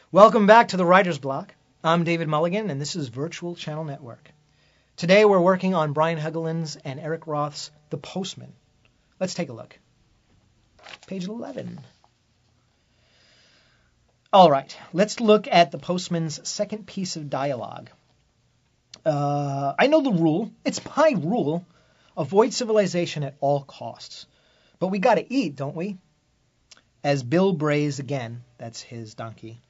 Welcome back to the Writers Bloc. I'm David Mulligan, and this is Virtual Channel Network. Today we're working on Brian Helgeland's and Eric Roth's The Postman. Let's take a look. Page 11. All right, let's look at The Postman's second piece of dialogue. I know the rule. It's my rule. Avoid civilization at all costs. But we got to eat, don't we? As Bill brays again, that's his donkey,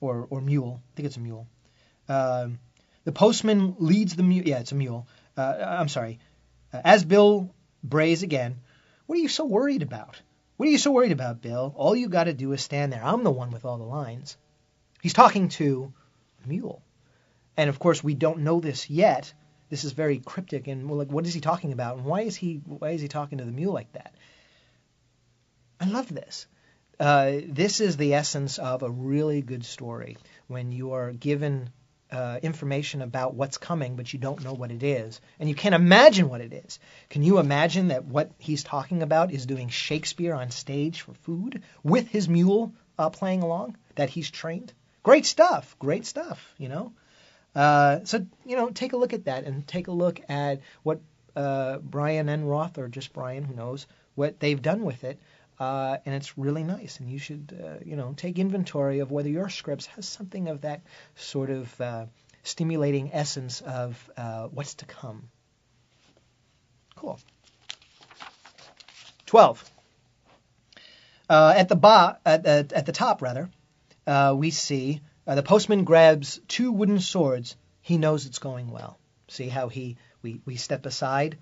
or mule. I think it's a mule. The postman leads the mule. Yeah, it's a mule. I'm sorry. As Bill brays again, what are you so worried about? What are you so worried about, Bill? All you got to do is stand there. I'm the one with all the lines. He's talking to a mule. And, of course, we don't know this yet. This is very cryptic. And we're like, what is he talking about? And why is he talking to the mule like that? I love this. This is the essence of a really good story, when you are given information about what's coming, but you don't know what it is, and you can't imagine what it is. Can you imagine that what he's talking about is doing Shakespeare on stage for food with his mule playing along, that he's trained? Great stuff, you know. So, you know, take a look at that, and take a look at what Brian and Roth, or just Brian, who knows, what they've done with it. And it's really nice, and you should, take inventory of whether your scripts has something of that sort of stimulating essence of what's to come. Cool. 12. At the top, we see the postman grabs two wooden swords. He knows it's going well. See how we step aside.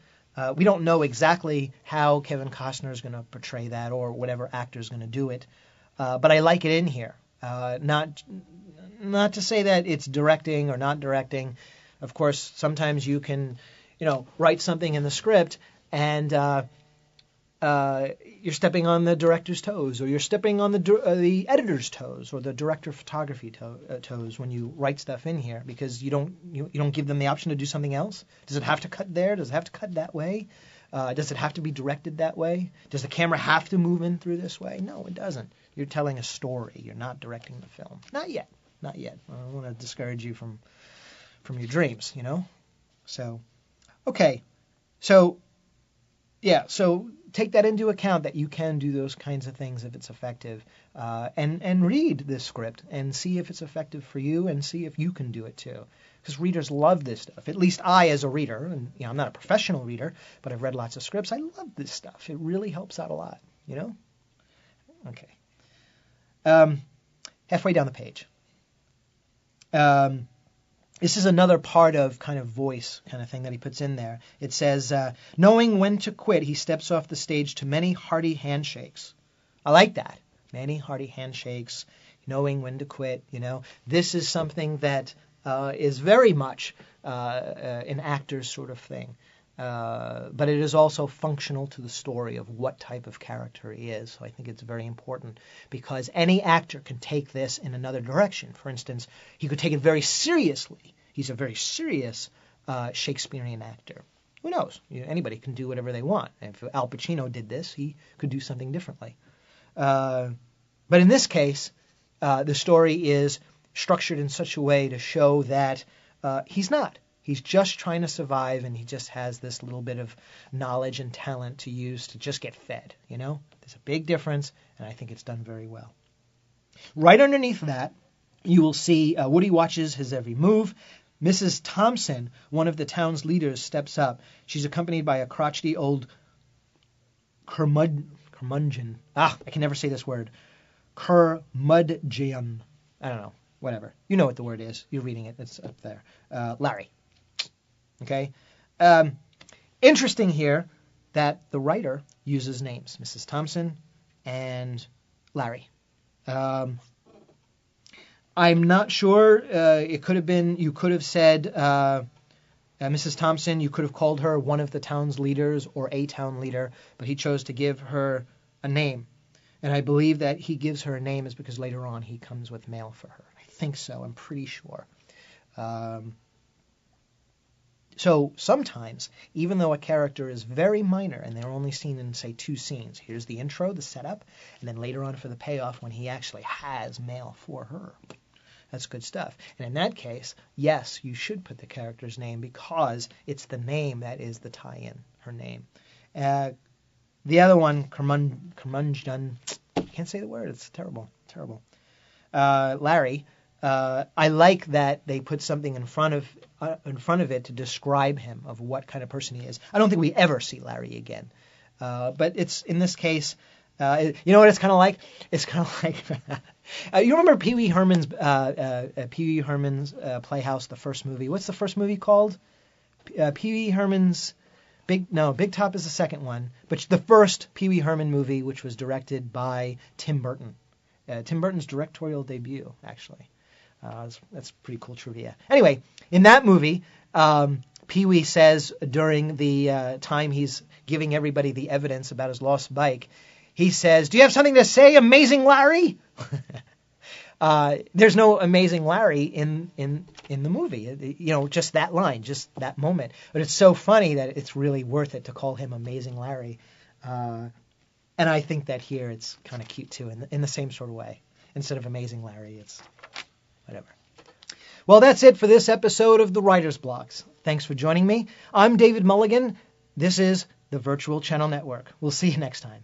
We don't know exactly how Kevin Costner is going to portray that, or whatever actor is going to do it, but I like it in here. Not to say that it's directing or not directing. Of course, sometimes you can, write something in the script and you're stepping on the director's toes, or you're stepping on the editor's toes, or the director of photography toes when you write stuff in here, because you don't give them the option to do something else. Does it have to cut there? Does it have to cut that way? Does it have to be directed that way? Does the camera have to move in through this way? No, it doesn't. You're telling a story. You're not directing the film. Not yet. Not yet. I don't want to discourage you from your dreams, So, okay. So, yeah, so take that into account, that you can do those kinds of things if it's effective, and read this script and see if it's effective for you, and see if you can do it too. Because readers love this stuff. At least I, as a reader, and I'm not a professional reader, but I've read lots of scripts. I love this stuff. It really helps out a lot, Okay. Halfway down the page. This is another part of kind of voice kind of thing that he puts in there. It says, knowing when to quit, he steps off the stage to many hearty handshakes. I like that. Many hearty handshakes, knowing when to quit, This is something that is very much an actor's sort of thing. But it is also functional to the story of what type of character he is. So I think it's very important, because any actor can take this in another direction. For instance, he could take it very seriously. He's a very serious Shakespearean actor. Who knows? Anybody can do whatever they want. If Al Pacino did this, he could do something differently. But in this case, the story is structured in such a way to show that he's not. He's just trying to survive, and he just has this little bit of knowledge and talent to use to just get fed, There's a big difference, and I think it's done very well. Right underneath that, you will see Woody watches his every move. Mrs. Thompson, one of the town's leaders, steps up. She's accompanied by a crotchety old curmudgeon. I can never say this word. Curmudgeon. I don't know. Whatever. You know what the word is. You're reading it. It's up there. Larry. Okay. Interesting here that the writer uses names, Mrs. Thompson and Larry. I'm not sure. It could have been, you could have said Mrs. Thompson, you could have called her one of the town's leaders or a town leader, but he chose to give her a name. And I believe that he gives her a name is because later on he comes with mail for her. I think so. I'm pretty sure. So sometimes, even though a character is very minor and they're only seen in, say, 2 scenes, here's the intro, the setup, and then later on for the payoff when he actually has mail for her. That's good stuff. And in that case, yes, you should put the character's name because it's the name that is the tie-in, her name. The other one, Curmudgeon, can't say the word. It's terrible. Larry. I like that they put something in front of it to describe him, of what kind of person he is. I don't think we ever see Larry again. But it's, in this case, you know what it's kind of like? It's kind of like you remember Pee Wee Herman's Playhouse, the first movie. What's the first movie called? Pee Wee Herman's Big Top is the second one, but the first Pee Wee Herman movie, which was directed by Tim Burton. Tim Burton's directorial debut, actually. That's pretty cool trivia. Anyway, in that movie, Pee Wee says during the time he's giving everybody the evidence about his lost bike, he says, "Do you have something to say, Amazing Larry?" There's no Amazing Larry in the movie. Just that line, just that moment. But it's so funny that it's really worth it to call him Amazing Larry. And I think that here it's kind of cute too, in the same sort of way. Instead of Amazing Larry, it's whatever. Well, that's it for this episode of the Writers Blocs. Thanks for joining me. I'm David Mulligan. This is the Virtual Channel Network. We'll see you next time.